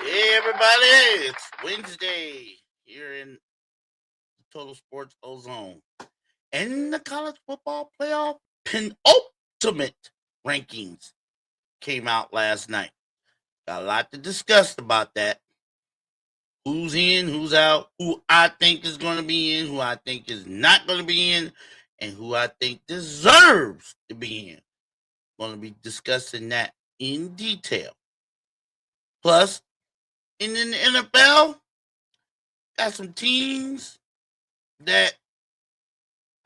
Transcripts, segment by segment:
Hey everybody, it's Wednesday here in the Total Sports Ozone. And the college football playoff penultimate rankings came out last night. Got a lot to discuss about that. Who's in, who's out, who I think is going to be in, who I think is not going to be in, and who I think deserves to be in. Going to be discussing that in detail. Plus, in the NFL, got some teams that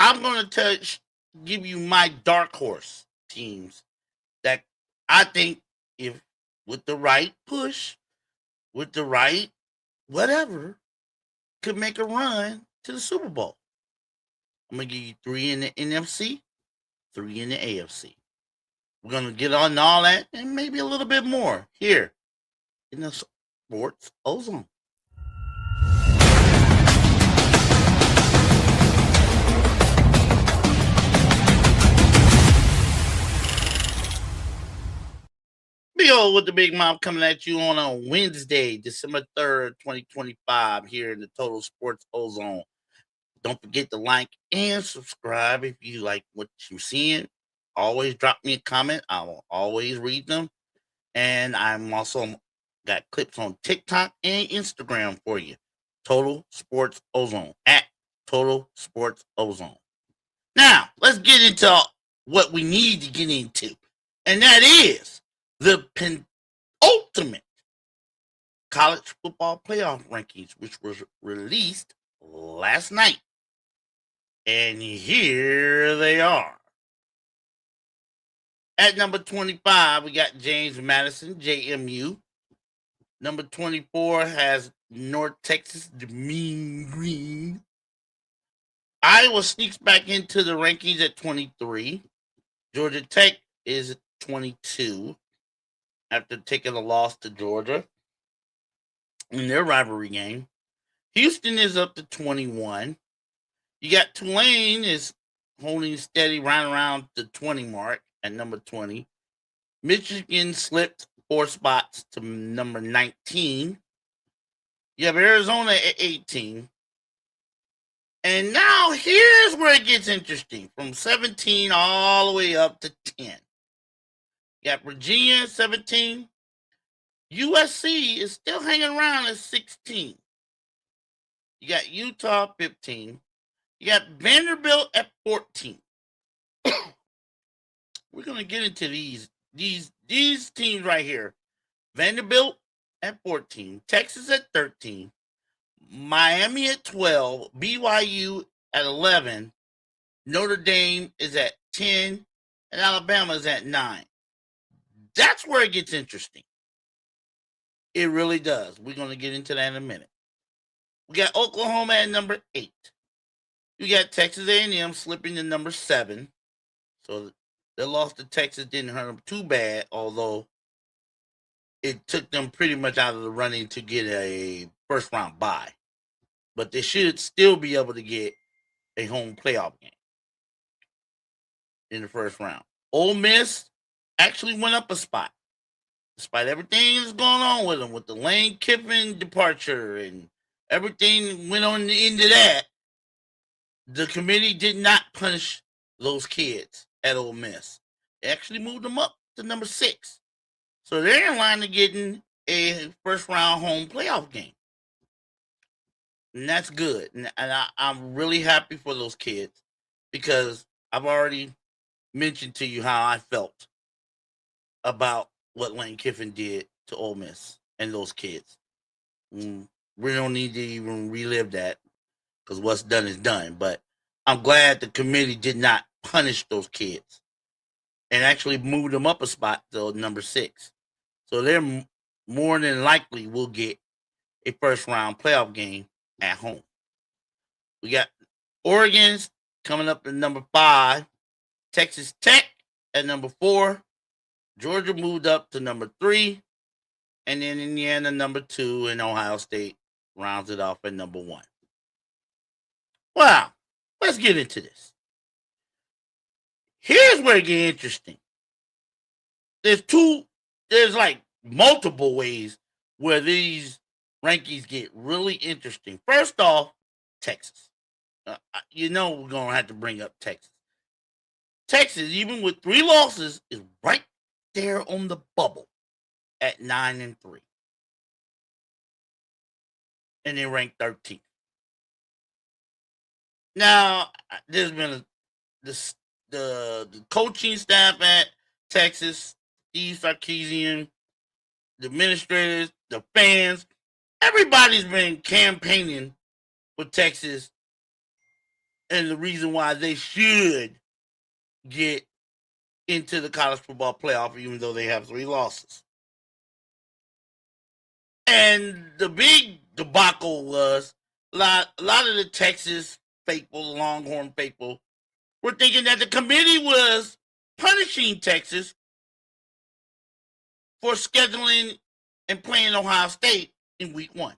I'm going to give you my dark horse teams that I think, if with the right push, with the right whatever, could make a run to the Super Bowl. I'm going to give you three in the NFC, three in the AFC. We're going to get on all that and maybe a little bit more here in the Sports Ozone. Bill with the Big Mouth coming at you on a Wednesday, December 3rd, 2025, here in the Total Sports Ozone. Don't forget to like and subscribe if you like what you're seeing. Always drop me a comment. I will always read them. And I'm also got clips on TikTok and Instagram for you. Total Sports Ozone at Total Sports Ozone. Now, let's get into what we need to get into. And that is the penultimate college football playoff rankings, which was released last night. And here they are. At number 25, we got James Madison, JMU. Number 24 has North Texas, the Mean Green. Iowa sneaks back into the rankings at 23. Georgia Tech is at 22 after taking a loss to Georgia in their rivalry game. Houston is up to 21. You got Tulane is holding steady right around the 20 mark at number 20. Michigan slipped 4 spots to number 19. You have Arizona at 18. And now here's where it gets interesting. From 17 all the way up to 10. You got Virginia at 17. USC is still hanging around at 16. You got Utah 15. You got Vanderbilt at 14. We're gonna get into these teams right here. Vanderbilt at 14, Texas at 13, Miami at 12, BYU at 11, Notre Dame is at 10, and Alabama is at 9. That's where it gets interesting. It really does. We're gonna get into that in a minute. We got Oklahoma at number 8. You got Texas A&M slipping to number 7. So the loss to Texas didn't hurt them too bad, although it took them pretty much out of the running to get a first round bye. But they should still be able to get a home playoff game in the first round. Ole Miss actually went up a spot, despite everything that's going on with them, with the Lane Kiffin departure and everything went on into that. The committee did not punish those kids at Ole Miss. They actually moved them up to number 6. So they're in line to getting a first round home playoff game. And that's good. And I'm really happy for those kids because I've already mentioned to you how I felt about what Lane Kiffin did to Ole Miss and those kids. We don't need to even relive that because what's done is done. But I'm glad the committee did not punish those kids and actually moved them up a spot to number 6. So they're more than likely will get a first round playoff game at home. We got Oregon's coming up at number 5, Texas Tech at number 4, Georgia moved up to number 3, and then Indiana number 2, and Ohio State rounds it off at number 1. Wow, let's get into this. Here's where it gets interesting. There's like multiple ways where these rankings get really interesting. First off, Texas. We're going to have to bring up Texas. Texas, even with 3 losses, is right there on the bubble at 9-3. And they rank 13th. Now, there's been the coaching staff at Texas, Steve Sarkisian, the administrators, the fans, everybody's been campaigning for Texas and the reason why they should get into the college football playoff, even though they have 3 losses. And the big debacle was a lot of the Texas faithful, Longhorn faithful, were thinking that the committee was punishing Texas for scheduling and playing Ohio State in week 1.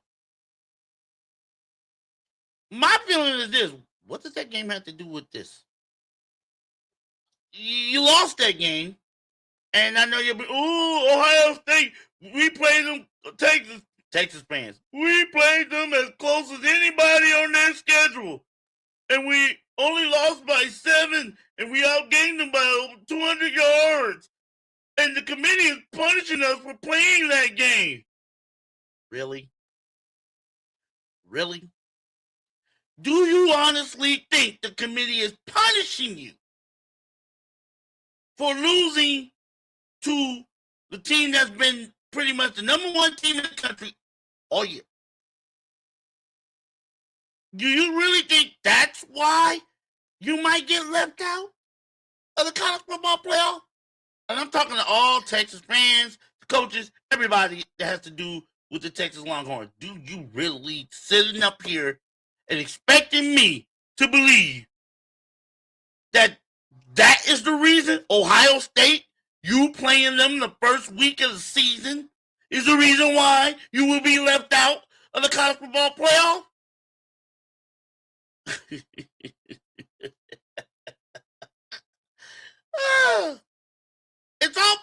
My feeling is this: what does that game have to do with this? You lost that game, and I know you'll be, Ohio State, we played them, Texas fans, we played them as close as anybody on their schedule, and we only lost by 7, and we outgained them by over 200 yards, and the committee is punishing us for playing that game. Really? Really? Do you honestly think the committee is punishing you for losing to the team that's been pretty much the number 1 team in the country all year? Do you really think that's why you might get left out of the college football playoff? And I'm talking to all Texas fans, coaches, everybody that has to do with the Texas Longhorns. Do you really sitting up here and expecting me to believe that is the reason Ohio State, you playing them the first week of the season, is the reason why you will be left out of the college football playoff?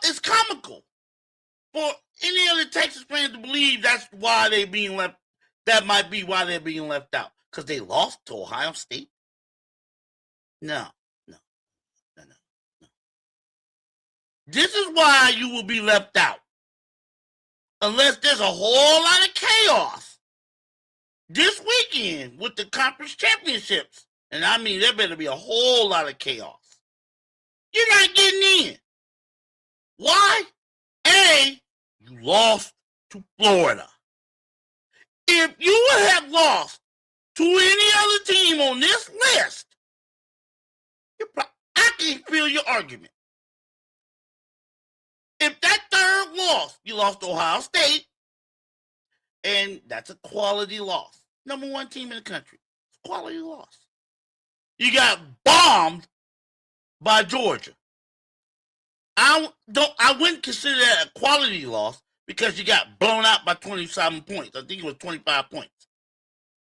It's comical for any other Texas fans to believe that's why they're being left. That might be why they're being left out, because they lost to Ohio State. No. This is why you will be left out, unless there's a whole lot of chaos this weekend with the conference championships. And I mean, there better be a whole lot of chaos. You're not getting in. Why? A, you lost to Florida. If you would have lost to any other team on this list, I can feel your argument. If that third loss, you lost to Ohio State, and that's a quality loss. Number 1 team in the country. It's a quality loss. You got bombed by Georgia. I wouldn't consider that a quality loss because you got blown out by 27 points. I think it was 25 points.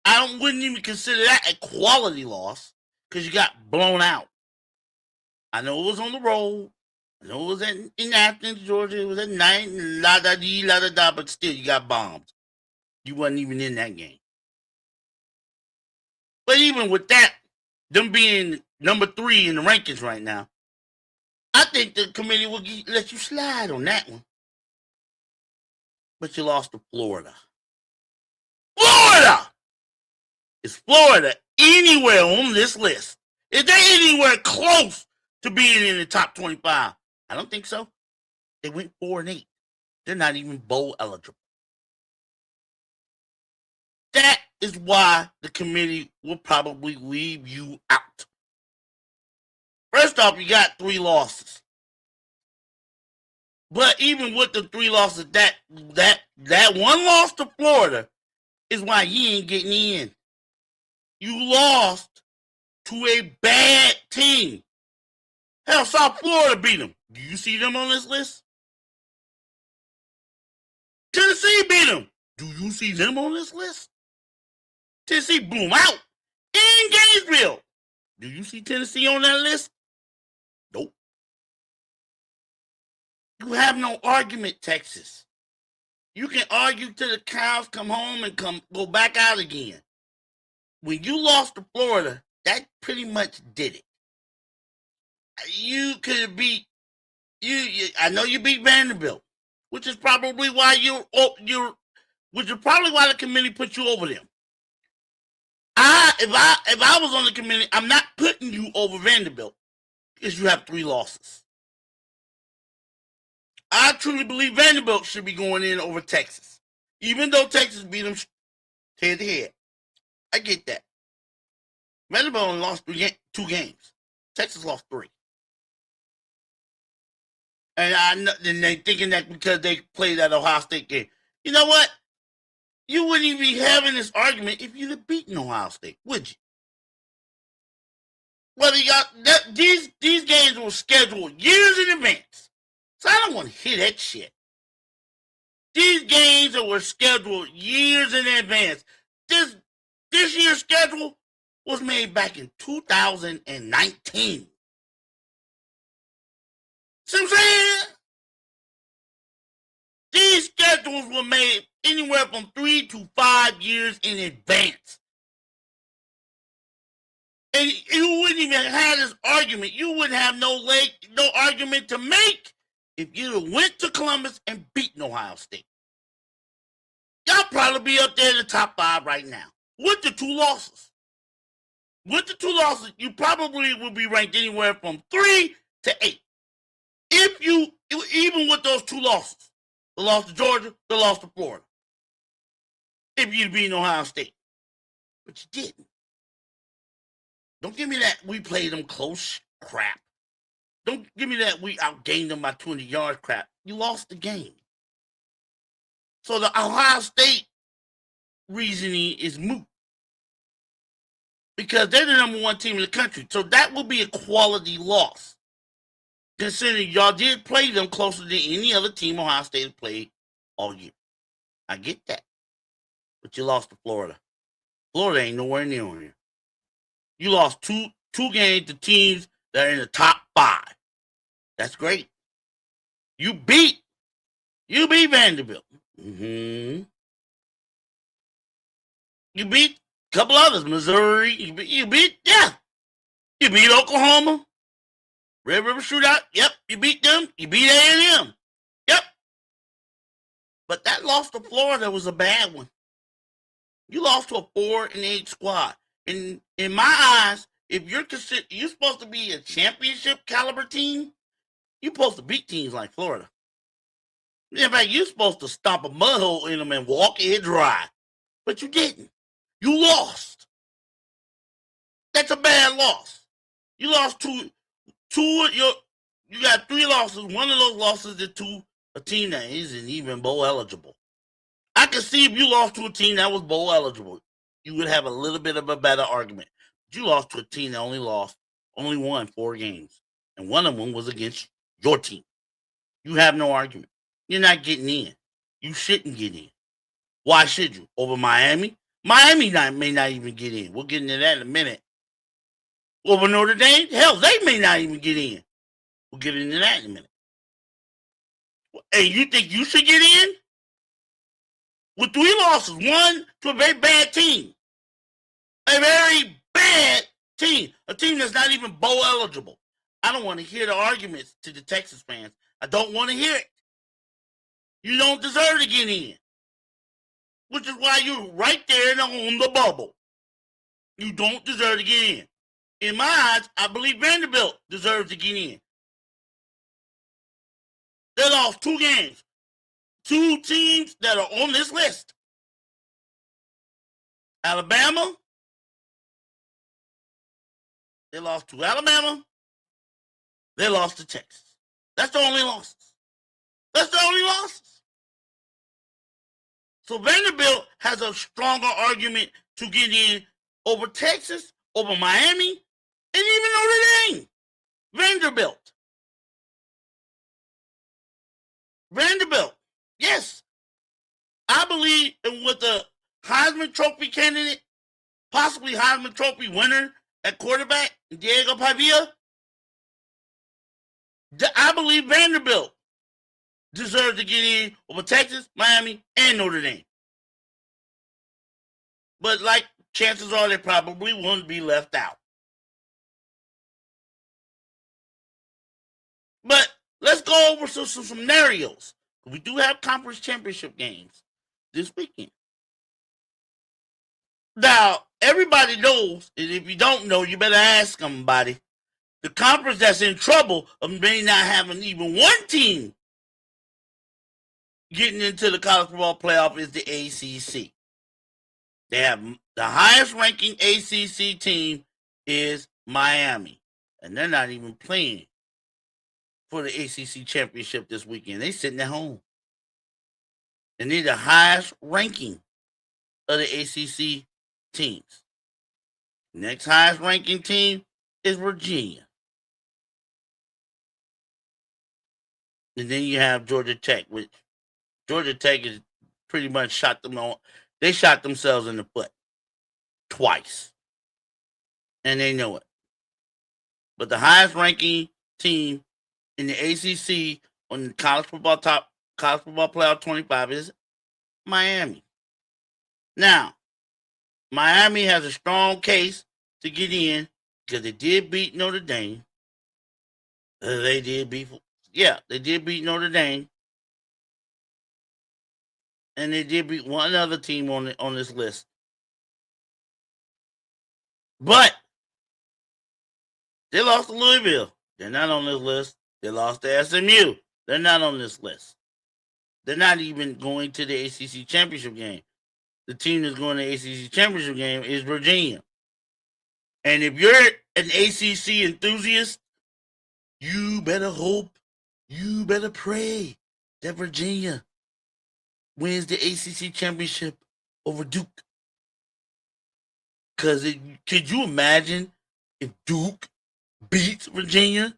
I wouldn't even consider that a quality loss because you got blown out. I know it was on the road. I know it was in Athens, Georgia. It was at night, la-da-dee, but still you got bombed. You wasn't even in that game. But even with that, them being number 3 in the rankings right now, I think the committee will let you slide on that one. But you lost to Florida. Florida! Is Florida anywhere on this list? Is they anywhere close to being in the top 25? I don't think so. They went 4-8. They're not even bowl eligible. That is why the committee will probably leave you out. First off, you got 3 losses. But even with the 3 losses, that one loss to Florida is why you ain't getting in. You lost to a bad team. Hell, South Florida beat them. Do you see them on this list? Tennessee beat them. Do you see them on this list? Tennessee blew them out in Gainesville. Do you see Tennessee on that list? Nope. You have no argument, Texas. You can argue till the cows come home and go back out again. When you lost to Florida, that pretty much did it. You could beat you. I know you beat Vanderbilt, which is probably why which is probably why the committee put you over them. If I was on the committee, I'm not putting you over Vanderbilt because you have 3 losses. I truly believe Vanderbilt should be going in over Texas, even though Texas beat them head to head. I get that. Vanderbilt only lost 2 games. Texas lost 3. And they're thinking that because they played that Ohio State game. You know what? You wouldn't even be having this argument if you'd have beaten Ohio State, would you? Whether these games were scheduled years in advance. So I don't want to hear that shit. These games that were scheduled years in advance. This year's schedule was made back in 2019. See what I'm saying? These schedules were made anywhere from 3 to 5 years in advance. And you wouldn't even have this argument. You wouldn't have no argument to make if you went to Columbus and beaten Ohio State. Y'all probably be up there in the top 5 right now with the 2 losses. With the 2 losses, you probably would be ranked anywhere from 3 to 8. Even with those 2 losses, the loss to Georgia, the loss to Florida, if you'd beaten Ohio State. But you didn't. Don't give me that we played them close crap. Don't give me that we outgained them by 20 yards crap. You lost the game. So the Ohio State reasoning is moot. Because they're the number 1 team in the country. So that will be a quality loss. Considering y'all did play them closer than any other team Ohio State has played all year. I get that. But you lost to Florida. Florida ain't nowhere near on here. You lost two games to teams that are in the top 5. That's great. You beat Vanderbilt. Mm-hmm. You beat a couple others. Missouri. You beat Oklahoma. Red River Shootout. Yep. You beat them. You beat A&M. Yep. But that loss to Florida was a bad one. You lost to a 4-8 squad. In my eyes, if you're supposed to be a championship caliber team, you're supposed to beat teams like Florida. In fact, you're supposed to stomp a mud hole in them and walk it dry. But you didn't. You lost. That's a bad loss. You lost you got 3 losses. One of those losses is to a team that isn't even bowl eligible. I can see if you lost to a team that was bowl eligible, you would have a little bit of a better argument. But you lost to a team that only won 4 games. And one of them was against your team. You have no argument. You're not getting in. You shouldn't get in. Why should you? Over Miami? Miami may not even get in. We'll get into that in a minute. Over Notre Dame? Hell, they may not even get in. We'll get into that in a minute. Hey, you think you should get in? With 3 losses, 1 to a very bad team. A very bad team. A team that's not even bowl eligible. I don't want to hear the arguments to the Texas fans. I don't want to hear it. You don't deserve to get in. Which is why you're right there on the bubble. You don't deserve to get in. In my eyes, I believe Vanderbilt deserves to get in. They lost 2 games. 2 teams that are on this list. Alabama. They lost to Alabama. They lost to Texas. That's the only losses. So Vanderbilt has a stronger argument to get in over Texas, over Miami, and even Notre Dame. Vanderbilt. Yes. I believe with the Heisman Trophy candidate, possibly Heisman Trophy winner at quarterback, Diego Pavia, I believe Vanderbilt deserve to get in over Texas, Miami, and Notre Dame. But like chances are they probably won't be left out. But let's go over some scenarios. We do have conference championship games this weekend. Now, everybody knows, and if you don't know, you better ask somebody. The conference that's in trouble of may not having even one team getting into the college football playoff is the ACC. They have the highest ranking ACC team is Miami, and they're not even playing for the ACC championship this weekend. They're sitting at home, and they're the highest ranking of the ACC teams. Next highest ranking team is Virginia. And then you have Georgia Tech, which Georgia Tech is pretty much shot themselves in the foot twice. And they know it. But the highest ranking team in the ACC on the college football playoff 25 is Miami. Now, Miami has a strong case to get in because they did beat Notre Dame. They did beat Notre Dame. And they did beat one other team on this list. But they lost to Louisville. They're not on this list. They lost to SMU. They're not on this list. They're not even going to the ACC championship game. The team that's going to the ACC championship game is Virginia. And if you're an ACC enthusiast, you better hope, you better pray that Virginia wins the ACC championship over Duke. Because could you imagine if Duke beats Virginia?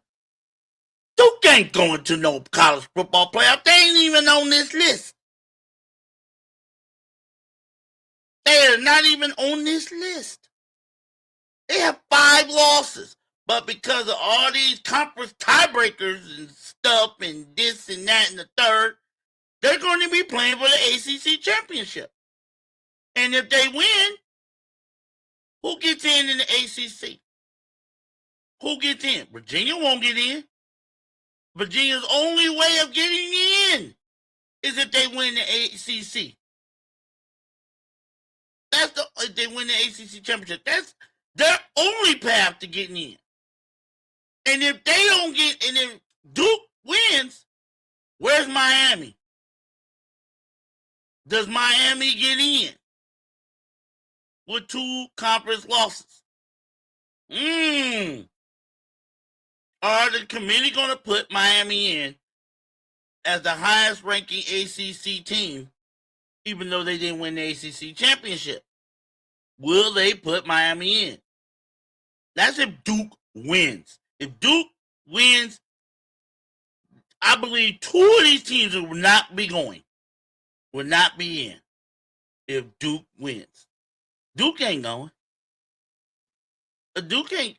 Duke ain't going to no college football playoff. They ain't even on this list. They are not even on this list. They have 5 losses. But because of all these conference tiebreakers and stuff and this and that and the third, they're going to be playing for the ACC championship. And if they win, who gets in the ACC? Who gets in? Virginia won't get in. Virginia's only way of getting in is if they win the ACC. If they win the ACC championship. That's their only path to getting in. And if they don't get, and if Duke wins, where's Miami? Does Miami get in with 2 conference losses? Are the committee going to put Miami in as the highest ranking ACC team, even though they didn't win the ACC championship? Will they put Miami in? That's if Duke wins. If Duke wins, I believe 2 of these teams will not be going. Will not be in if Duke wins. Duke ain't going. Duke ain't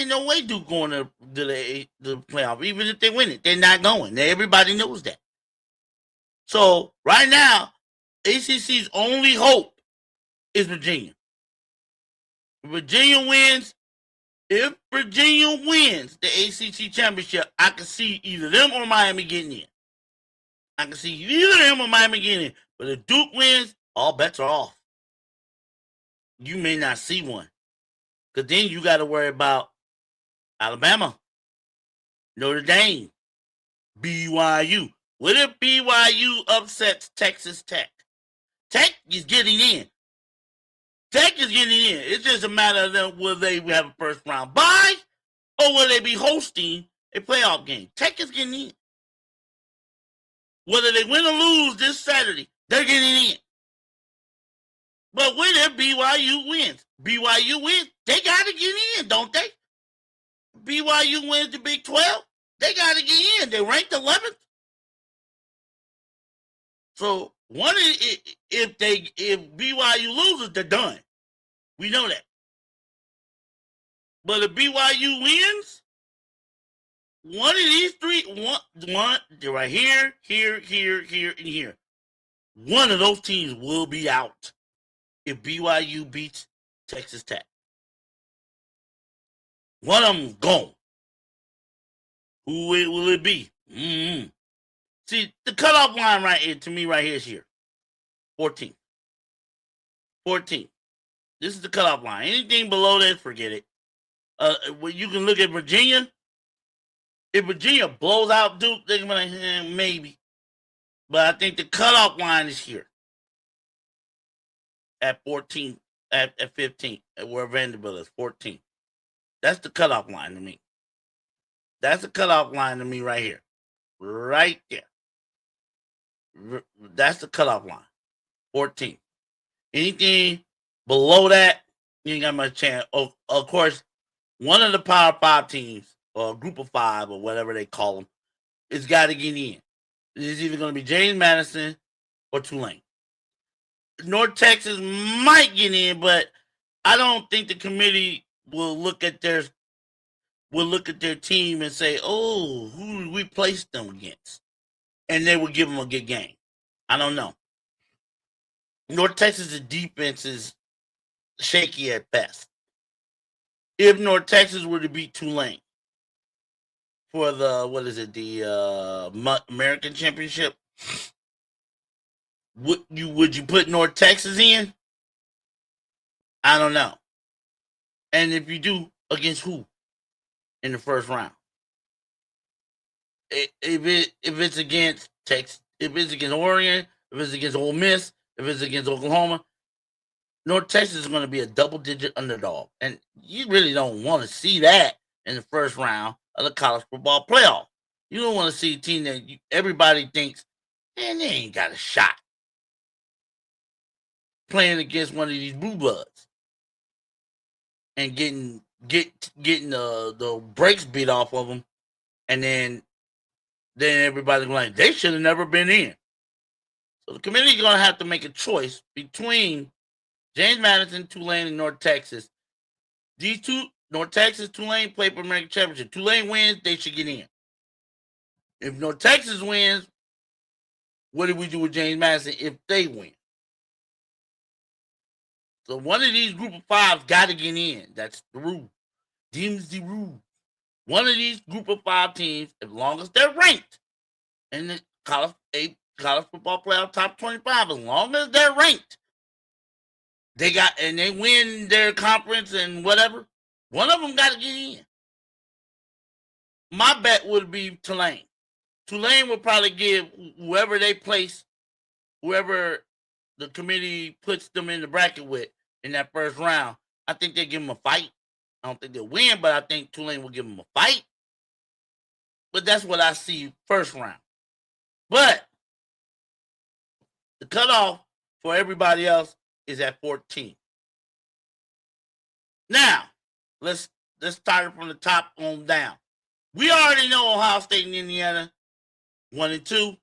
no way Duke going to the playoff. Even if they win it, they're not going. Everybody knows that. So right now, ACC's only hope is Virginia. If Virginia wins the ACC championship, I can see either them or Miami getting in. I can see either them or Miami getting in. But if Duke wins, all bets are off. You may not see one. Because then you got to worry about Alabama, Notre Dame, BYU. What if BYU upsets Texas Tech? Tech is getting in. Tech is getting in. It's just a matter of them, will they have a first round bye or will they be hosting a playoff game? Tech is getting in. Whether they win or lose this Saturday, they're getting in. But what if BYU wins? BYU wins, they got to get in, don't they? BYU wins the Big 12, they got to get in. They ranked 11th. So if BYU loses, they're done. We know that. But if BYU wins, one of these three, one, they're right here, here, and here. One of those teams will be out if BYU beats Texas Tech. One of them's gone. Who will it be? Mm-hmm. See, the cutoff line right here, to me, right here is here. 14. 14. This is the cutoff line. Anything below that, forget it. You can look at Virginia. If Virginia blows out Duke, they're going to be like, maybe. But I think the cutoff line is here at 14, at 15, at where Vanderbilt is, 14. That's the cutoff line to me. That's the cutoff line to me right here. Right there. That's the cutoff line. 14. Anything below that, you ain't got much chance. Of course, one of the Power 5 teams, or a group of 5, or whatever they call them, it's got to get in. It's either going to be James Madison or Tulane. North Texas might get in, but I don't think the committee will look at their team and say, "Oh, who did we place them against?" And they will give them a good game. I don't know. North Texas' defense is shaky at best. If North Texas were to beat Tulane for the American Championship, would you put North Texas in? I don't know. And if you do, against who in the first round? If it's against Texas, if it's against Oregon, if it's against Ole Miss, if it's against Oklahoma, North Texas is going to be a double-digit underdog, and you really don't want to see that in the first round of the college football playoff. You don't want to see a team that everybody thinks, man, they ain't got a shot playing against one of these blue bloods and getting the brakes beat off of them, and then everybody's like, they should have never been in. So the committee is going to have to make a choice between James Madison, Tulane, and North Texas. These two, North Texas, Tulane, play for American Championship. Tulane wins, they should get in. If North Texas wins, what do we do with James Madison if they win? So one of these group of 5 got to get in. That's the rule. Deems the rule. One of these group of 5 teams, as long as they're ranked in the college football playoff top 25, as long as they're ranked, they win their conference and whatever, one of them got to get in. My bet would be Tulane. Tulane would probably give whoever they place, whoever the committee puts them in the bracket with in that first round, I think they give them a fight. I don't think they'll win, but I think Tulane will give them a fight. But that's what I see first round. But the cutoff for everybody else is at 14. Now, let's start from the top on down. We already know Ohio State and Indiana, 1 and 2.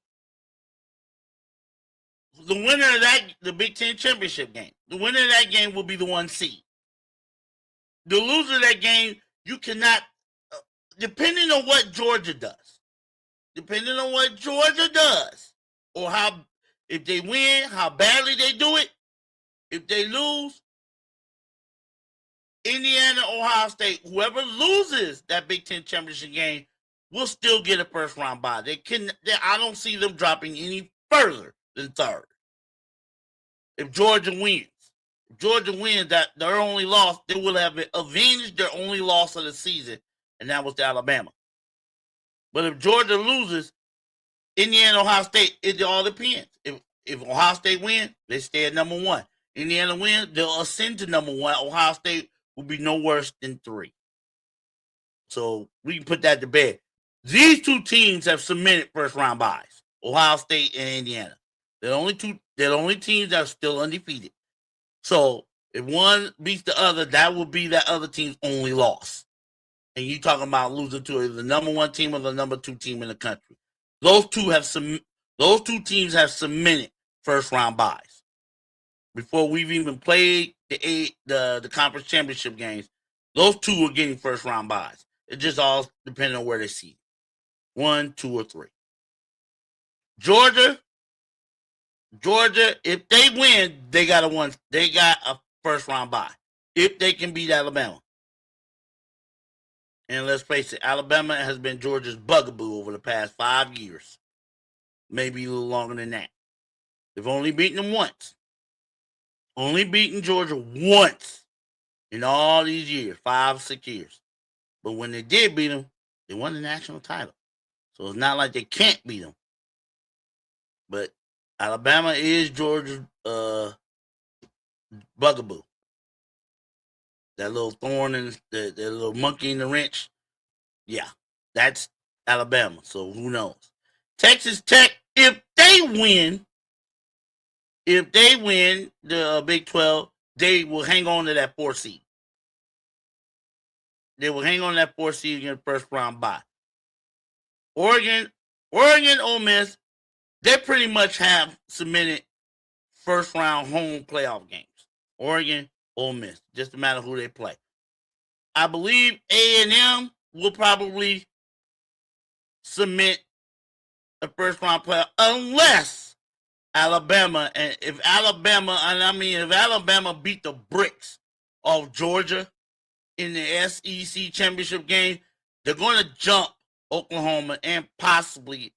The winner of that, the Big Ten championship game, the winner of that game will be the 1 seed. The loser of that game, you cannot, depending on what Georgia does, or if they win, how badly they do it, if they lose, Indiana, Ohio State, whoever loses that Big Ten championship game will still get a first round bye. I don't see them dropping any further than 3rd. If Georgia wins, that their only loss, they will have avenged their only loss of the season, and that was to Alabama. But if Georgia loses, Indiana, Ohio State, it all depends. If Ohio State wins, they stay at number 1. Indiana wins, they'll ascend to number 1. Ohio State will be no worse than 3. So we can put that to bed. These 2 teams have cemented first round byes. Ohio State and Indiana. They're the only teams that are still undefeated. So if one beats the other, that will be that other team's only loss. And you talking about losing to the number 1 team or the number 2 team in the country. Those two teams have cemented first round byes. Before we've even played the conference championship games, those 2 are getting first round byes. It just all depends on where they see. 1, 2, or 3. Georgia, if they win, they got a first round bye. If they can beat Alabama. And let's face it, Alabama has been Georgia's bugaboo over the past 5 years. Maybe a little longer than that. They've only beaten them once. Only beaten Georgia once in all these years, 5, 6 years. But when they did beat them, they won the national title. So it's not like they can't beat them. But Alabama is Georgia's bugaboo. That little thorn in the little monkey in the wrench. Yeah, that's Alabama. So who knows? Texas Tech, if they win the Big 12, they will hang on to that 4th seed. They will hang on to that 4th seed in the first round bye. Oregon, Ole Miss, they pretty much have submitted first round home playoff games. Oregon, Ole Miss, just a matter of who they play. I believe A&M will probably submit a first round playoff unless Alabama, and if Alabama beat the bricks of Georgia in the SEC championship game, they're going to jump Oklahoma and possibly,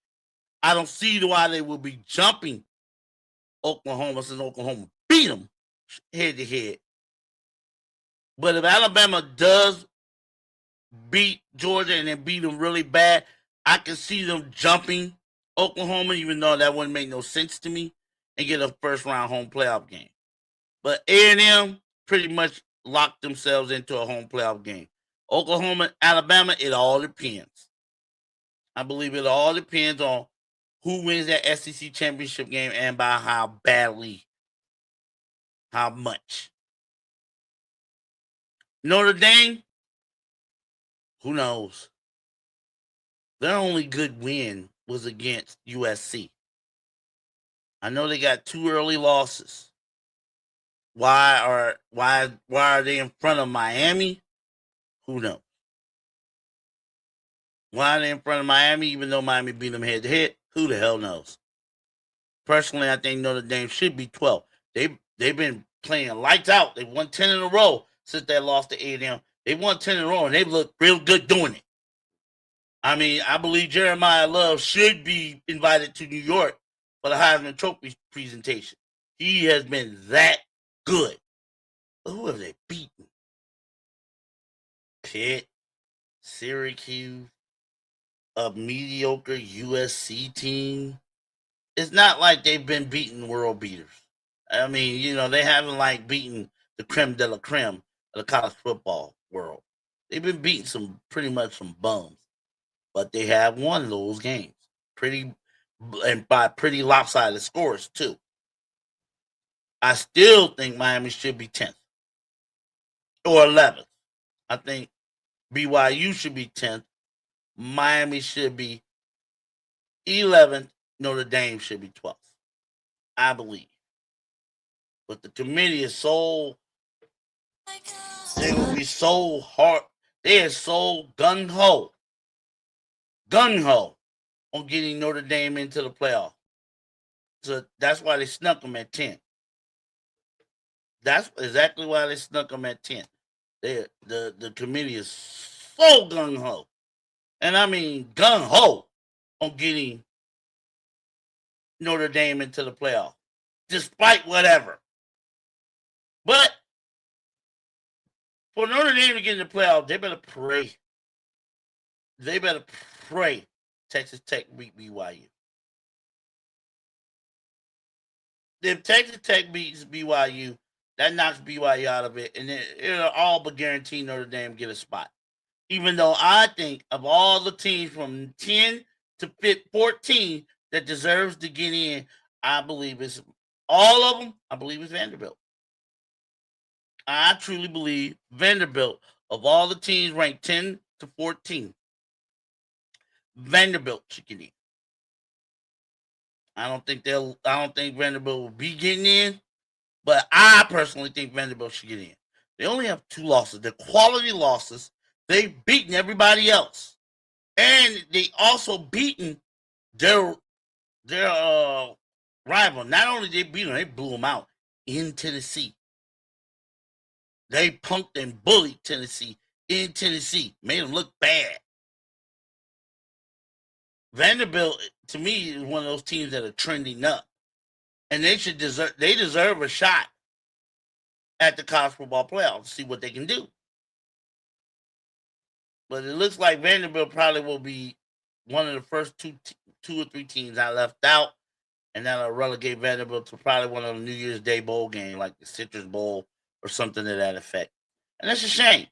I don't see why they will be jumping Oklahoma since Oklahoma beat them head to head. But if Alabama does beat Georgia and then beat them really bad, I can see them jumping Oklahoma, even though that wouldn't make no sense to me, and get a first round home playoff game. But A&M pretty much locked themselves into a home playoff game. Oklahoma, Alabama, it all depends. I believe it all depends on who wins that SEC championship game and by how badly, how much. Notre Dame, who knows? Their only good win was against USC. I know they got 2 early losses. Why are they in front of Miami? Who knows? Why are they in front of Miami, even though Miami beat them head to head? Who the hell knows? Personally, I think Notre Dame should be 12. They've been playing lights out. They've won 10 in a row since they lost to A&M. They've won 10 in a row, and they've looked real good doing it. I mean, I believe Jeremiah Love should be invited to New York for the Heisman Trophy presentation. He has been that good. But who have they beaten? Pitt, Syracuse, a mediocre USC team. It's not like they've been beating world beaters. I mean, they haven't beaten the creme de la creme of the college football world. They've been beating pretty much some bums, but they have won those games by pretty lopsided scores too. I still think Miami should be 10th or 11th. I think BYU should be 10th. Miami should be 11th. Notre Dame should be 12th. I believe. But the committee is they will be so hard. They are so gung-ho on getting Notre Dame into the playoff. So that's why they snuck them at 10. That's exactly why they snuck them at 10. The committee is so gung-ho. And I mean gung-ho on getting Notre Dame into the playoff. Despite whatever. But for Notre Dame to get in the playoff, they better pray. They better pray Texas Tech beat BYU. If Texas Tech beats BYU, that knocks BYU out of it, and it'll all but guarantee Notre Dame get a spot. Even though I think of all the teams from 10 to 14 that deserves to get in, I believe it's all of them. I believe it's Vanderbilt. I truly believe Vanderbilt, of all the teams ranked 10 to 14, Vanderbilt should get in. I don't think Vanderbilt will be getting in, but I personally think Vanderbilt should get in. They only have 2 losses. They're quality losses. They've beaten everybody else. And they also beaten their rival. Not only did they beat them, they blew them out in Tennessee. They punked and bullied Tennessee in Tennessee, made them look bad. Vanderbilt, to me, is one of those teams that are trending up, and they deserve a shot at the college football playoffs to see what they can do. But it looks like Vanderbilt probably will be one of the first two or three teams I left out, and that'll relegate Vanderbilt to probably one of the New Year's Day bowl game, like the Citrus Bowl or something to that effect. And that's a shame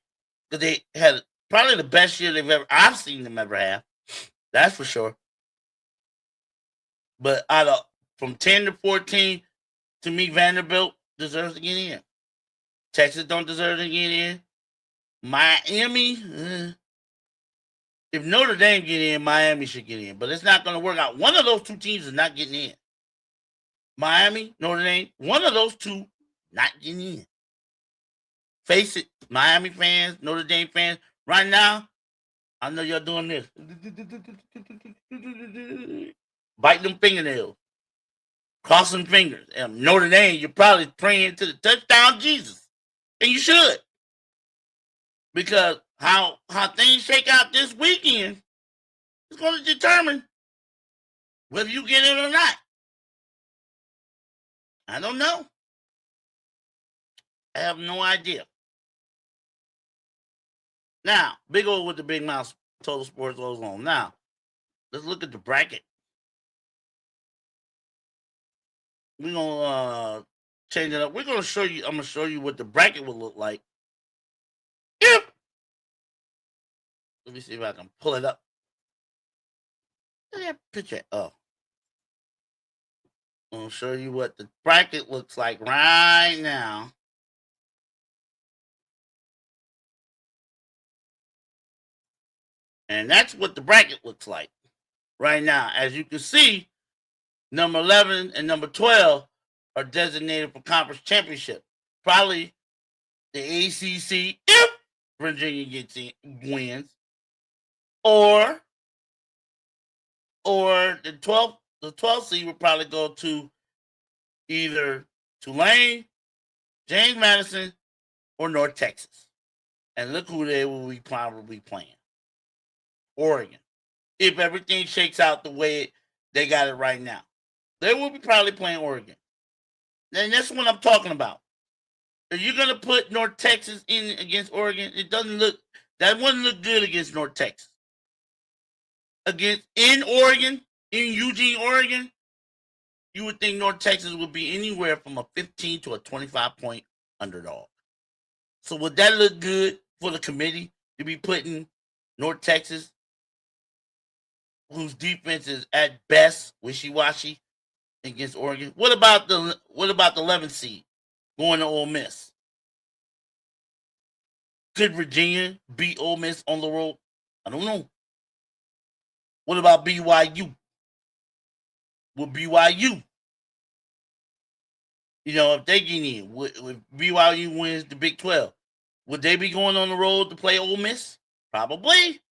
because they had probably the best year I've seen them ever have. That's for sure. But from 10 to 14, to me, Vanderbilt deserves to get in. Texas don't deserve to get in. Miami, if Notre Dame get in, Miami should get in. But it's not going to work out. One of those two teams is not getting in. Miami, Notre Dame, one of those two not getting in. Face it, Miami fans, Notre Dame fans, right now, I know y'all doing this. Biting them fingernails. Crossing fingers. And Notre Dame, you're probably praying to the touchdown Jesus. And you should. Because how things shake out this weekend is going to determine whether you get it or not. I don't know. I have no idea. Now, Big O with the Big Mouse Total Sports goes on. Now, let's look at the bracket. We're gonna change it up. We're gonna show you. I'm gonna show you what the bracket will look like. Yep. Let me see if I can pull it up. Look at that picture. Oh, I'll show you what the bracket looks like right now. And that's what the bracket looks like right now. As you can see, number 11 and number 12 are designated for conference championship. Probably the ACC if Virginia wins, or the 12th seed will probably go to either Tulane, James Madison, or North Texas. And look who they will be probably playing. Oregon. If everything shakes out the way they got it right now, they will be probably playing Oregon. And that's what I'm talking about. If you're gonna put North Texas in against Oregon, that wouldn't look good against North Texas. In Oregon, in Eugene, Oregon, you would think North Texas would be anywhere from a 15 to a 25-point underdog. So would that look good for the committee to be putting North Texas, whose defense is at best wishy-washy, against Oregon? What about the 11th seed going to Ole Miss? Could Virginia beat Ole Miss on the road? I don't know. What about BYU? Will BYU, if they get in, if BYU wins the Big 12, would they be going on the road to play Ole Miss? Probably.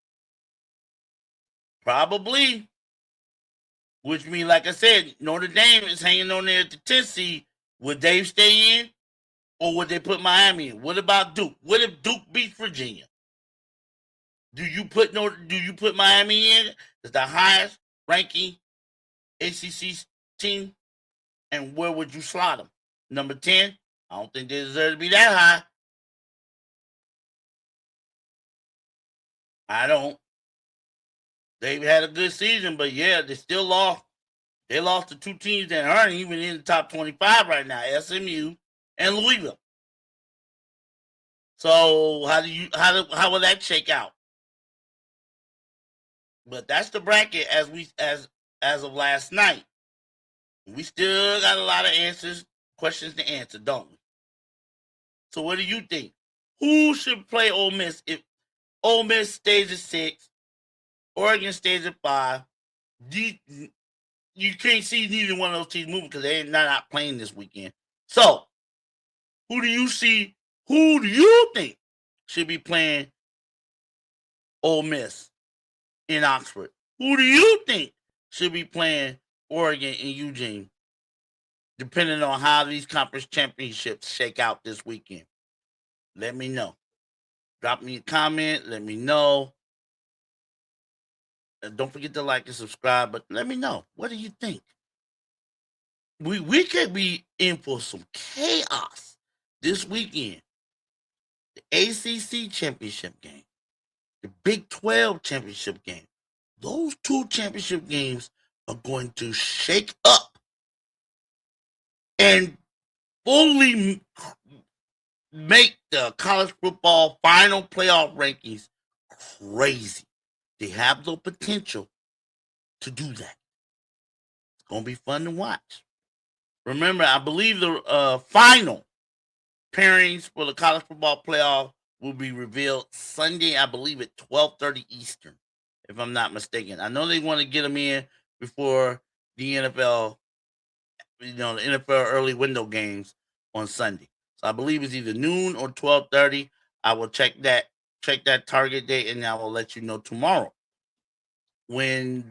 Which means, like I said, Notre Dame is hanging on there at the 10th seed. Would they stay in, or would they put Miami in? What about Duke? What if Duke beats Virginia? Do you put Miami in as the highest ranking ACC team? And where would you slot them? Number 10? I don't think they deserve to be that high. I don't. They've had a good season, but yeah, they still lost. They lost to two teams that aren't even in the top 25 right now, SMU and Louisville. So how will that shake out? But that's the bracket as of last night. We still got a lot of questions to answer, don't we? So what do you think? Who should play Ole Miss if Ole Miss stays at 6, Oregon stays at 5? You can't see neither one of those teams moving because they're not playing this weekend. So, who do you think should be playing Ole Miss in Oxford? Who do you think should be playing Oregon and Eugene, depending on how these conference championships shake out this weekend? Let me know. Drop me a comment. Let me know. Don't forget to like and subscribe, but let me know. What do you think? We could be in for some chaos this weekend. The ACC championship game, the Big 12 championship game. Those two championship games are going to shake up and fully make the college football final playoff rankings crazy. They have the potential to do that. It's going to be fun to watch. Remember, I believe the final pairings for the college football playoff will be revealed Sunday, I believe, at 12:30 Eastern, if I'm not mistaken. I know they want to get them in before the NFL, the NFL early window games on Sunday. So I believe it's either noon or 12:30. I will check that target date, and I will let you know tomorrow when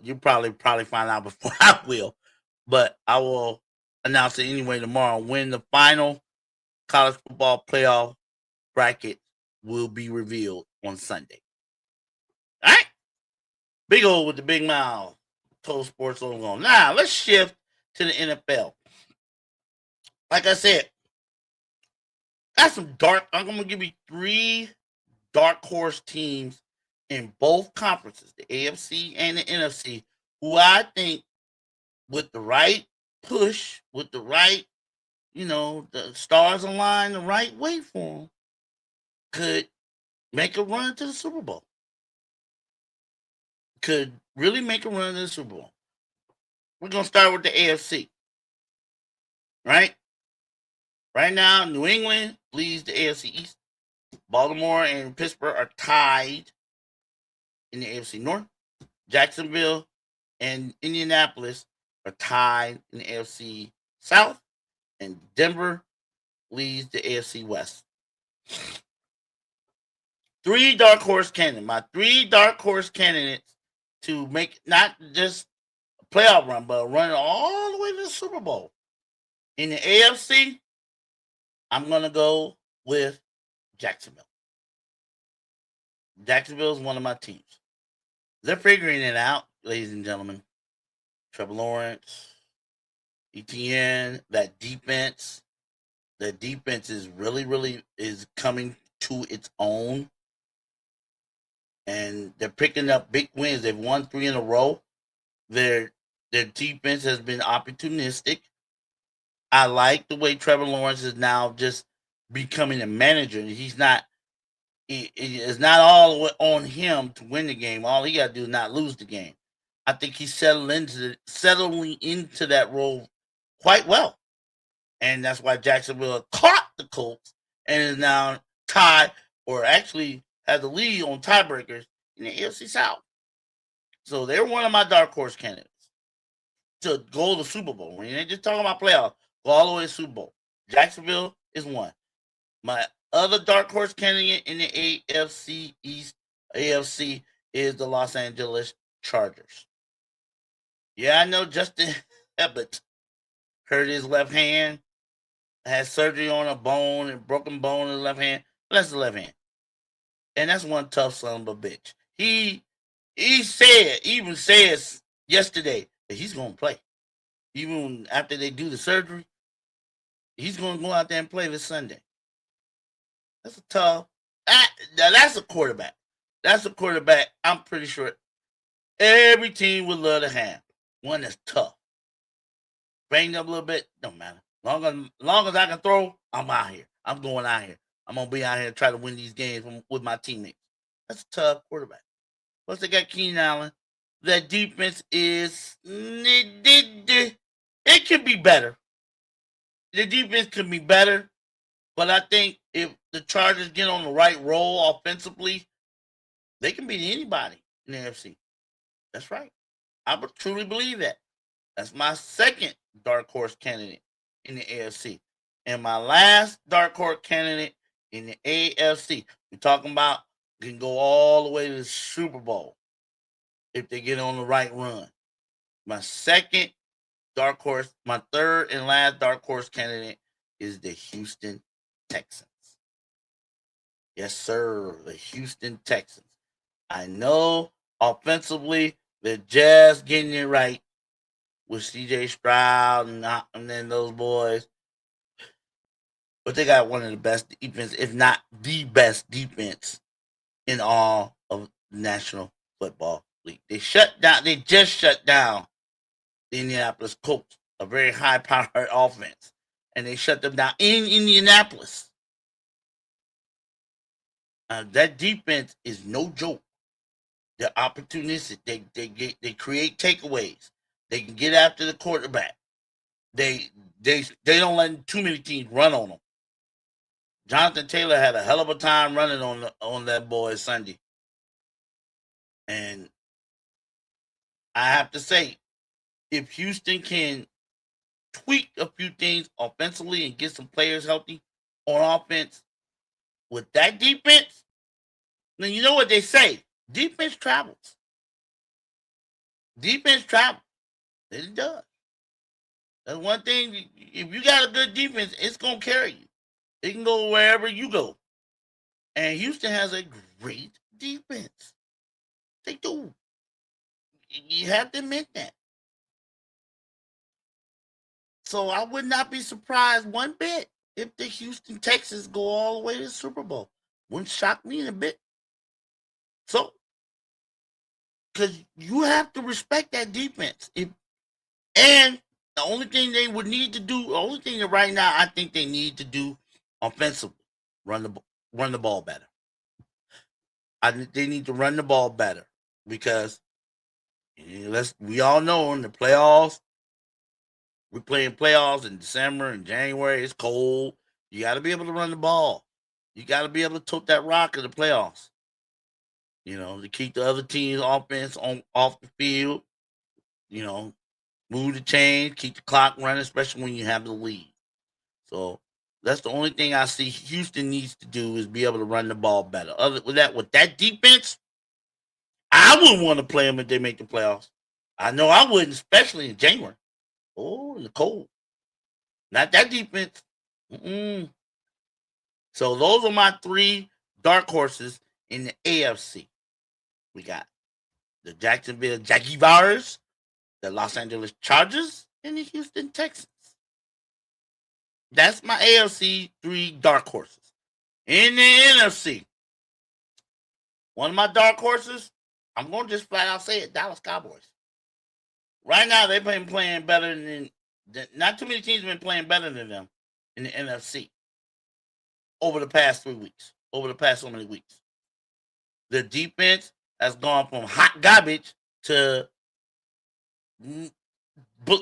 you probably find out before I will, but I will announce it anyway tomorrow when the final college football playoff bracket will be revealed on Sunday. All right, Big O with the big mouth, Total Sports logo. Now let's shift to the NFL. Like I said, got some dark. I'm gonna give you 3 dark horse teams in both conferences, the AFC and the NFC, who I think with the right push, with the right, the stars align the right way for them, could make a run to the Super Bowl. Could really make a run to the Super Bowl. We're going to start with the AFC. Right? Right now, New England leads the AFC East. Baltimore and Pittsburgh are tied in the AFC North. Jacksonville and Indianapolis are tied in the AFC South. And Denver leads the AFC West. 3 dark horse candidates. My 3 dark horse candidates to make not just a playoff run, but run all the way to the Super Bowl. In the AFC, I'm going to go with Jacksonville. Jacksonville is one of my teams. They're figuring it out, ladies and gentlemen. Trevor Lawrence, ETN, that defense is really is coming to its own. And they're picking up big wins. They've won 3 in a row. Their defense has been opportunistic. I like the way Trevor Lawrence is now just becoming a manager. It's not all on him to win the game. All he got to do is not lose the game. I think he's settling into that role quite well. And that's why Jacksonville caught the Colts and is now tied, or actually has the lead on tiebreakers in the AFC South. So they're one of my dark horse candidates to go to the Super Bowl. We ain't just talking about playoffs. Go all the way to Super Bowl. Jacksonville is one. My other dark horse candidate in the AFC East, AFC, is the Los Angeles Chargers. Yeah, I know Justin Herbert hurt his left hand, had surgery on a bone and broken bone in the left hand. That's the left hand. And that's one tough son of a bitch. He even says yesterday that he's going to play. Even after they do the surgery, he's going to go out there and play this Sunday. That's a tough. That's a quarterback. That's a quarterback I'm pretty sure every team would love to have. One that's tough. Banged up a little bit, don't matter. Long as I can throw, I'm out here. I'm going out here. I'm going to be out here and try to win these games with my teammates. That's a tough quarterback. Plus, they got Keenan Allen. That defense is... It could be better. The defense could be better. But I think if the Chargers get on the right roll offensively, they can beat anybody in the NFC. That's right. I would truly believe that. That's my second dark horse candidate in the AFC. And my last dark horse candidate in the AFC. We're talking about can go all the way to the Super Bowl. if they get on the right run. My second dark horse, my third and last dark horse candidate is the Houston Texans. Yes, sir, the Houston Texans. I know offensively they're just getting it right with CJ Stroud and then those boys. But they got one of the best defense, if not the best defense in all of the National Football League. They just shut down the Indianapolis Colts, a very high-powered offense, and they shut them down in Indianapolis. That defense is no joke. They're opportunistic. They create takeaways. They can get after the quarterback. They don't let too many teams run on them. Jonathan Taylor had a hell of a time running on that boy Sunday, and I have to say, if Houston can tweak a few things offensively and get some players healthy on offense with that defense, then you know what they say: defense travels. Defense travels. It does. That's one thing. If you got a good defense, it's gonna carry you. It can go wherever you go. And Houston has a great defense. They do. You have to admit that. So I would not be surprised one bit if the Houston Texans go all the way to the Super Bowl. Wouldn't shock me in a bit. So, because you have to respect that defense. And the only thing they would need to do, the only thing that right now I think they need to do offensively, run the ball better. They need to run the ball better because we all know in the playoffs, we're playing playoffs in December and January. It's cold. You got to be able to run the ball. You got to be able to tote that rock in the playoffs. To keep the other team's offense off the field. Move the chains, keep the clock running, especially when you have the lead. So that's the only thing I see Houston needs to do is be able to run the ball better. Other with that defense, I wouldn't want to play them if they make the playoffs. I know I wouldn't, especially in January. Oh, in the cold. Not that defense. Mm-mm. So those are my three dark horses in the AFC. We got the Jacksonville Jaguars, the Los Angeles Chargers, and the Houston Texans. That's my AFC three dark horses. In the NFC, one of my dark horses, I'm going to just flat out say it, Dallas Cowboys. Right now, they've been playing better than, not too many teams have been playing better than them in the NFC over the past 3 weeks, over the past so many weeks. The defense has gone from hot garbage to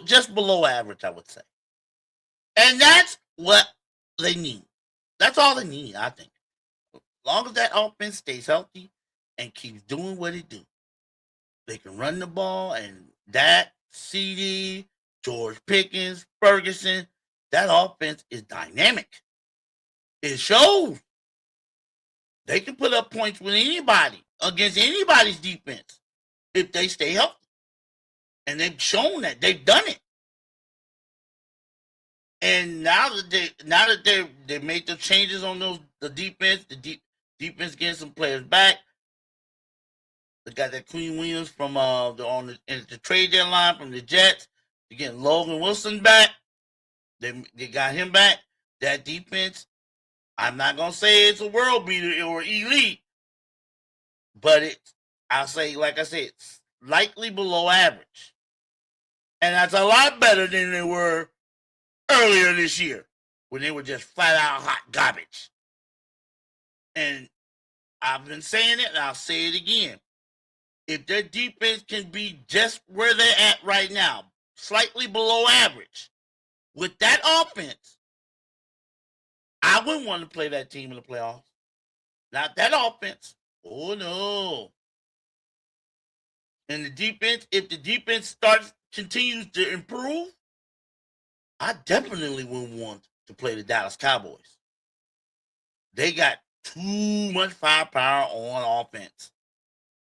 just below average, I would say. And that's what they need. That's all they need, I think. As long as that offense stays healthy and keeps doing what it do, they can run the ball, and that CD, George Pickens, Ferguson, that offense is dynamic. It shows. They can put up points with anybody, against anybody's defense, if they stay healthy. And they've shown that. They've done it. And now that they made the changes on the defense, defense getting some players back. They got that Queen Williams from the trade deadline from the Jets. They're getting Logan Wilson back. They got him back. That defense, I'm not gonna say it's a world beater or elite, but I'll say, like I said, it's slightly below average. And that's a lot better than they were earlier this year when they were just flat out hot garbage. And I've been saying it, and I'll say it again. If their defense can be just where they're at right now, slightly below average, with that offense, I wouldn't want to play that team in the playoffs. Not that offense. Oh, no. And the defense, if the defense continues to improve, I definitely wouldn't want to play the Dallas Cowboys. They got too much firepower on offense.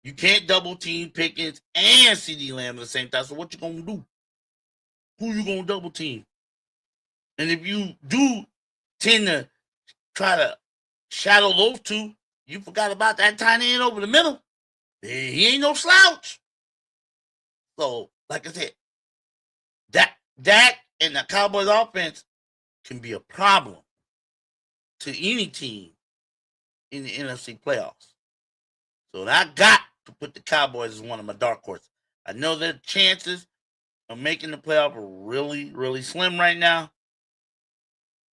You can't double team Pickens and CeeDee Lamb at the same time. So what you gonna do? Who you gonna double team? And if you do tend to try to shadow those two, you forgot about that tight end over the middle. He ain't no slouch. So, like I said, Dak and the Cowboys offense can be a problem to any team in the NFC playoffs. So I got to put the Cowboys as one of my dark horses. I know their chances of making the playoff are really, really slim right now.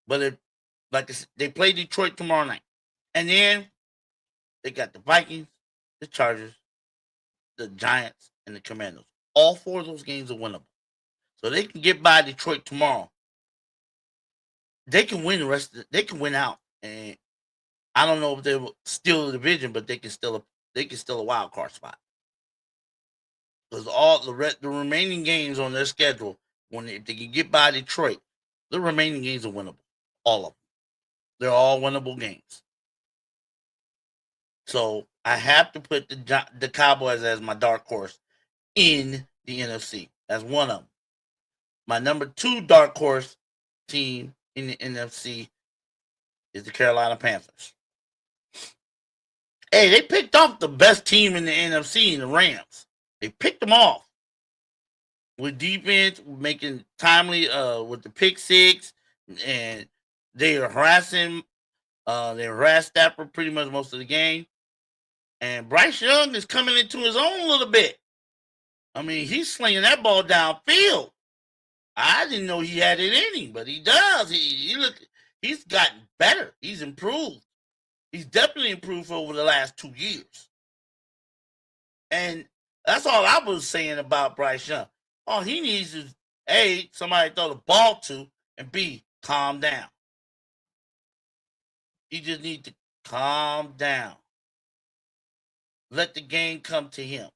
But like I said, they play Detroit tomorrow night. And then they got the Vikings, the Chargers, the Giants, and the Commanders. All four of those games are winnable. So they can get by Detroit tomorrow. They can win the rest of they can win out. And I don't know if they will steal the division, but they can still a wild card spot. Because all the remaining games on their schedule, if they can get by Detroit, the remaining games are winnable. All of them. They're all winnable games. So I have to put the Cowboys as my dark horse in the NFC. That's one of them. My number 2 dark horse team in the NFC is the Carolina Panthers. Hey, they picked off the best team in the NFC in the Rams. They picked them off with defense, making timely with the pick six, and they are harassing. They harassed Stafford pretty much most of the game. And Bryce Young is coming into his own a little bit. I mean, he's slinging that ball downfield. I didn't know he had it in him, but he does. He's gotten better. He's improved. He's definitely improved over the last 2 years. And that's all I was saying about Bryce Young. All he needs is A, somebody throw the ball to, and B, calm down. He just needs to calm down. Let the game come to him.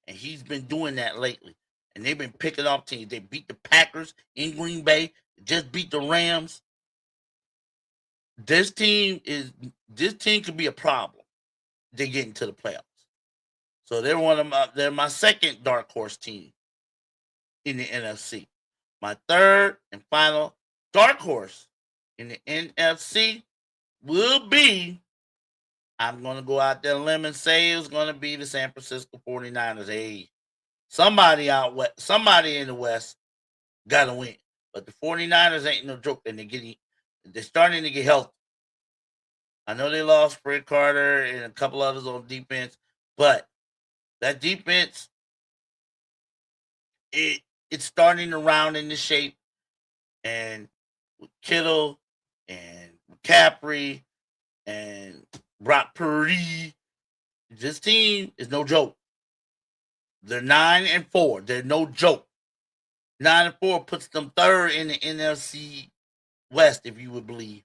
And he's been doing that lately. And they've been picking off teams. They beat the Packers in Green Bay. Just beat the Rams. This team could be a problem. They get into the playoffs. So they're my second dark horse team in the NFC. My third and final dark horse in the NFC will be, I'm going to go out there and limb and say it's going to be the San Francisco 49ers. Hey, somebody in the West got to win. But the 49ers ain't no joke, and they're starting to get healthy. I know they lost Fred Carter and a couple others on defense, but that defense, it's starting to round into shape. And with Kittle and McCaffrey and Brock Purdy, this team is no joke. They're 9-4. They're no joke. 9-4 puts them third in the NFC West, if you would believe.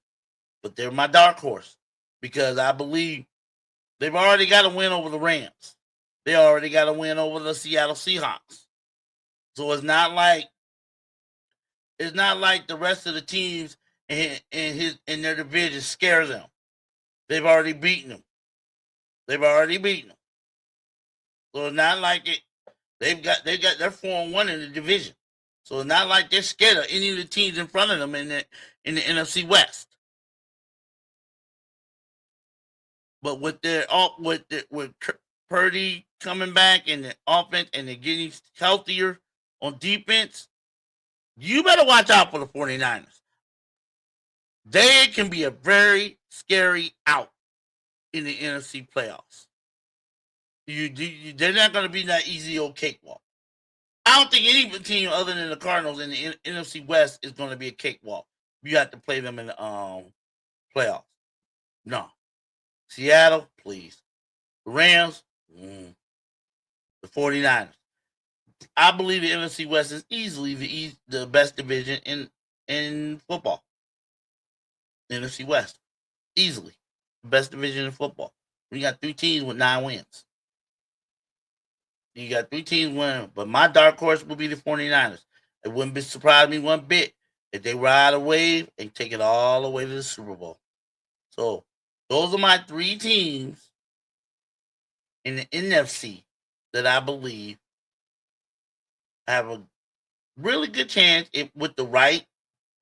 But they're my dark horse because I believe they've already got a win over the Rams. They already got a win over the Seattle Seahawks. So it's not like the rest of the teams in their division scare them. They've already beaten them. So it's not like it. They're 4-1 in the division. So it's not like they're scared of any of the teams in front of them in the NFC West. But with Purdy coming back and the offense and they're getting healthier on defense, you better watch out for the 49ers. They can be a very scary out in the NFC playoffs. They're not going to be that easy old cakewalk. I don't think any team other than the Cardinals in the NFC West is going to be a cakewalk. You have to play them in the playoffs. No. Seattle, please. The Rams, the 49ers. I believe the NFC West is easily the best division in football. The NFC West. Easily. The best division in football. We got 3 teams with 9 wins. You got 3 teams winning, but my dark horse will be the 49ers. It wouldn't surprise me one bit if they ride a wave and take it all the way to the Super Bowl. So those are my 3 teams in the NFC that I believe have a really good chance if with the right,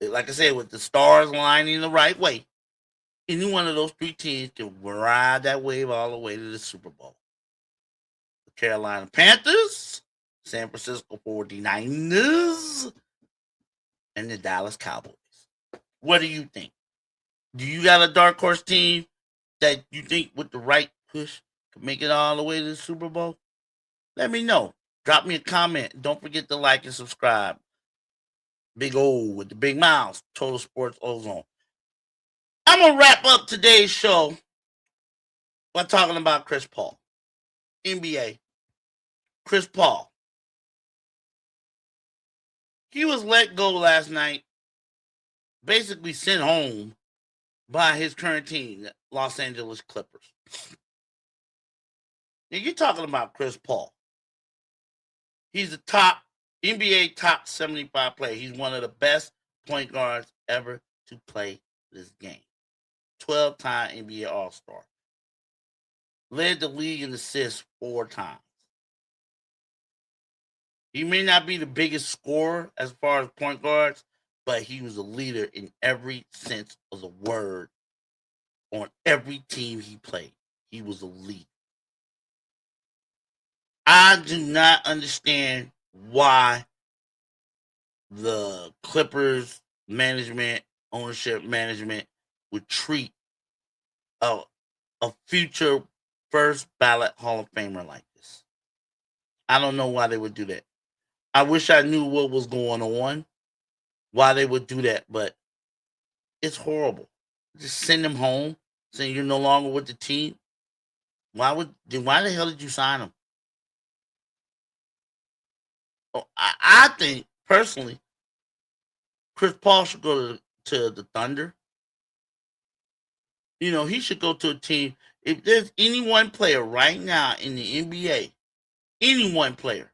like I said, with the stars lining the right way. Any one of those three teams can ride that wave all the way to the Super Bowl. The Carolina Panthers, San Francisco 49ers, and the Dallas Cowboys. What do you think? Do you got a dark horse team that you think with the right push could make it all the way to the Super Bowl? Let me know. Drop me a comment. Don't forget to like and subscribe. Big O with the big mouth, Total Sports Ozone. I'm going to wrap up today's show by talking about Chris Paul. NBA. Chris Paul. He was let go last night, basically sent home by his current team, the Los Angeles Clippers. Now, you're talking about Chris Paul. He's the top NBA top 75 player. He's one of the best point guards ever to play this game. 12-time NBA All-Star. Led the league in assists 4 times. He may not be the biggest scorer as far as point guards, but he was a leader in every sense of the word on every team he played. He was a leader. I do not understand why the Clippers management, ownership management would treat a future first ballot Hall of Famer like this. I don't know why they would do that. I wish I knew what was going on, why they would do that, but it's horrible. Just send him home, saying you're no longer with the team. Why the hell did you sign him? Oh, I think personally, Chris Paul should go to the Thunder. You know, he should go to a team. If there's any one player right now in the NBA, any one player,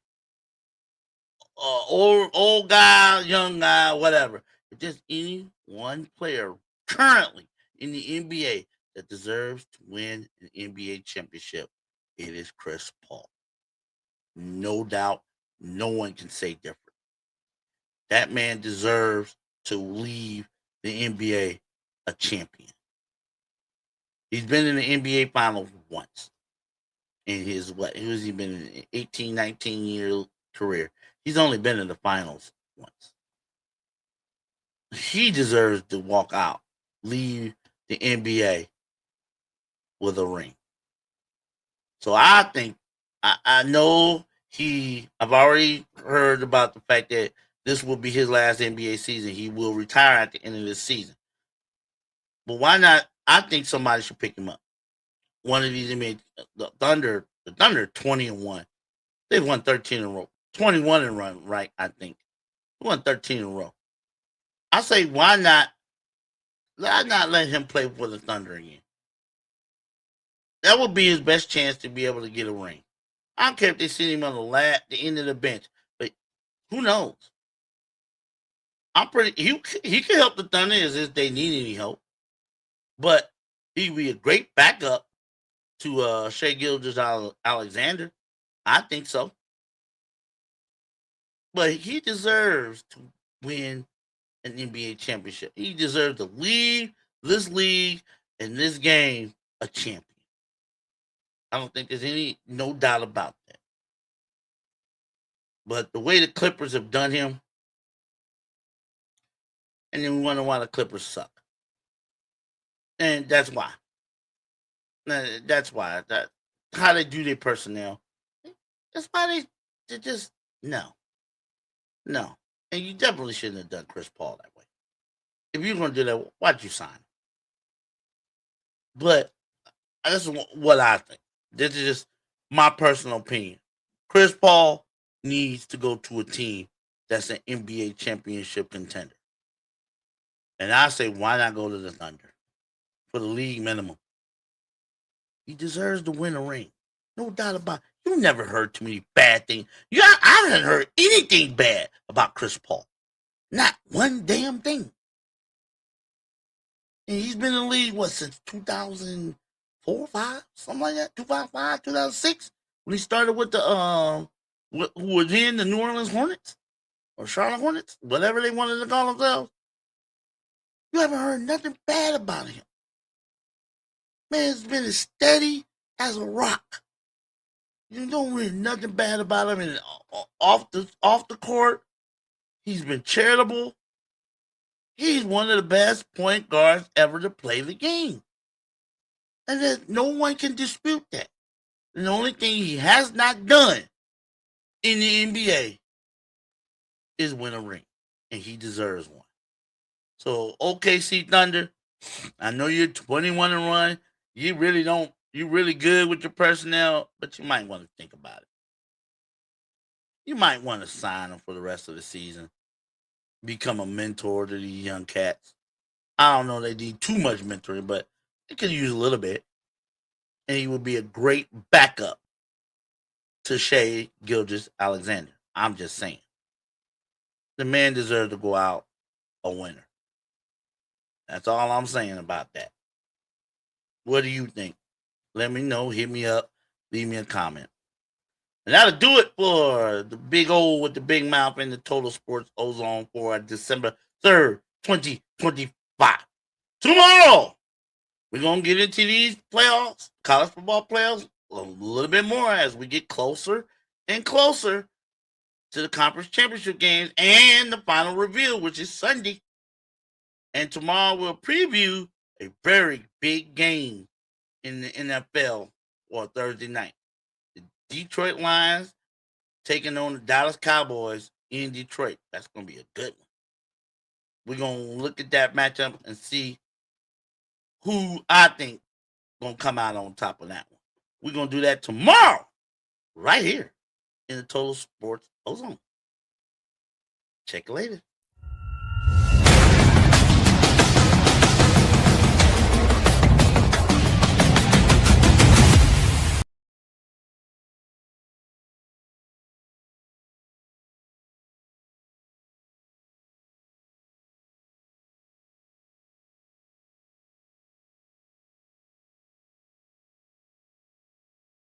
old guy, young guy, whatever. If there's any one player currently in the NBA that deserves to win an NBA championship, it is Chris Paul. No doubt, no one can say different. That man deserves to leave the NBA a champion. He's been in the NBA Finals once in his who has he been in an 18, 19-year career. He's only been in the finals once. He deserves to walk out, leave the NBA with a ring. So I think, I know I've already heard about the fact that this will be his last NBA season. He will retire at the end of this season. But why not? I think somebody should pick him up. One of these NBA, the Thunder 20-1. They've won 13 in a row. 21 in a run, right? I think. They won 13 in a row. I say, why not let him play for the Thunder again? That would be his best chance to be able to get a ring. I don't care if they send him on the end of the bench, but who knows? He can help the Thunder if they need any help, but he'd be a great backup to Shai Gilgeous-Alexander. I think so, but he deserves to win an NBA championship. He deserves to leave this league and this game a champion. I don't think there's no doubt about that. But the way the Clippers have done him, and then we wonder why the Clippers suck. And that's why. That's why. How they do their personnel. That's why they just, no. No. And you definitely shouldn't have done Chris Paul that way. If you're going to do that, why'd you sign him? But this is what I think. This is just my personal opinion. Chris Paul needs to go to a team that's an NBA championship contender. And I say, why not go to the Thunder for the league minimum? He deserves to win a ring. No doubt about it. You never heard too many bad things. I haven't heard anything bad about Chris Paul. Not one damn thing. And he's been in the league, since 2000, 4 or 5, something like that. 2005, 2006, when he started with the who was in the New Orleans Hornets or Charlotte Hornets, whatever they wanted to call themselves. You haven't heard nothing bad about him. Man's been as steady as a rock. You don't read nothing bad about him. And off the court, he's been charitable. He's one of the best point guards ever to play the game. And no one can dispute that. And the only thing he has not done in the NBA is win a ring. And he deserves one. So, OKC Thunder, I know you're 21 and 1. You're really good with your personnel, but you might want to think about it. You might want to sign him for the rest of the season. Become a mentor to these young cats. I don't know they need too much mentoring, but they could use a little bit. And he would be a great backup to Shai Gilgeous-Alexander. I'm just saying. The man deserves to go out a winner. That's all I'm saying about that. What do you think? Let me know. Hit me up. Leave me a comment. And that'll do it for the big old with the big mouth and the Total Sports Ozone for December 3rd, 2025. Tomorrow, we're going to get into these playoffs, college football playoffs, a little bit more as we get closer and closer to the conference championship games and the final reveal, which is Sunday. And tomorrow we'll preview a very big game in the NFL for Thursday night. The Detroit Lions taking on the Dallas Cowboys in Detroit. That's going to be a good one. We're going to look at that matchup and see who I think going to come out on top of that one. We're going to do that tomorrow right here in the Total Sports Ozone. Check you later.